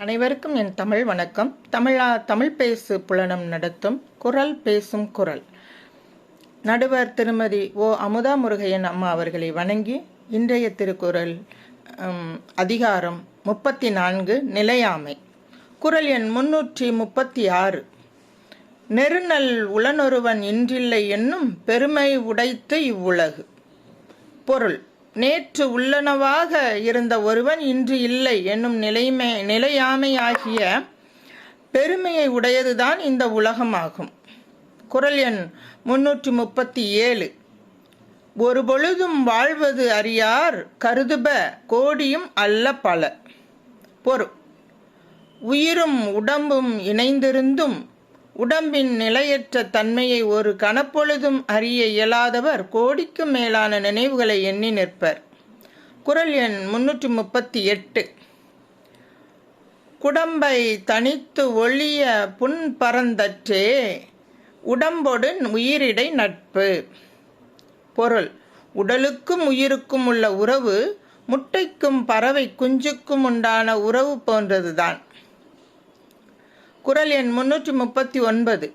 அனைவருக்கும் என் தமிழ் வணக்கம். தமிழ் பேசு புலனம் நடத்தும் குரல் பேசும் குரல் நடுவர் திருமதி ஓ அமுதா முருகையன் அம்மா அவர்களை வணங்கி இன்றைய திருக்குறள் அதிகாரம் 34 நிலையாமை. குரல் எண் 336. நெருநல் உளனொருவன் இன்றில்லை என்னும் பெருமை உடைத்து இவ்வுலகு. பொருள்: நேற்று உள்ளனவாக இருந்த ஒருவன் இன்று இல்லை என்னும் நிலையாமையாகிய பெருமையை உடையதுதான் இந்த உலகமாகும். குரல் எண் 337. ஒரு பொழுதும் வாழ்வது அறியார் கருதுப கோடியும் அல்ல பல. பொருள்: உயிரும் உடம்பும் இணைந்திருந்தும் உடம்பின் நிலையற்ற தன்மையை ஒரு கணப்பொழுதும் அறிய இயலாதவர் கோடிக்கும் மேலான நினைவுகளை எண்ணி நிற்பர். குரல் எண் 338. குடம்பை தனித்து ஒளிய புண் பரந்தற்றே உடம்பொடு உயிரிடை நட்பு. பொருள்: உடலுக்கும் உயிருக்கும் உள்ள உறவு முட்டைக்கும் பறவை குஞ்சுக்கும் உண்டான உறவு போன்றதுதான். குரல் எண் 339.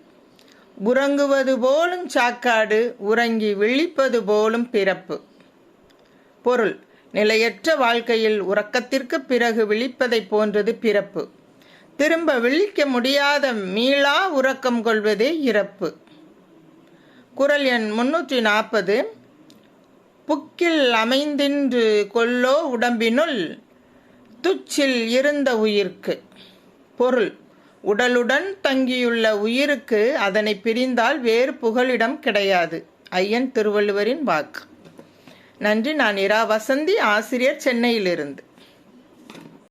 உறங்குவது போலும் சாக்காடு உறங்கி விழிப்பது போலும் பிறப்பு. பொருள்: நிலையற்ற வாழ்க்கையில் உறக்கத்திற்கு பிறகு விழிப்பதை போன்றது பிறப்பு. திரும்ப விழிக்க முடியாத மீளா உறக்கம் கொள்வதே இறப்பு. குரல் எண் 340. புக்கில் அமைந்தின்று கொல்லோ உடம்பினுள் துச்சில் இருந்த உயிர்க்கு. பொருள்: உடலுடன் தங்கியுள்ள உயிருக்கு அதனை பிரிந்தால் வேறு புகலிடம் கிடையாது. ஐயன் திருவள்ளுவரின் வாக்கு. நன்றி. நான் இரா வசந்தி, ஆசிரியர், சென்னையிலிருந்து.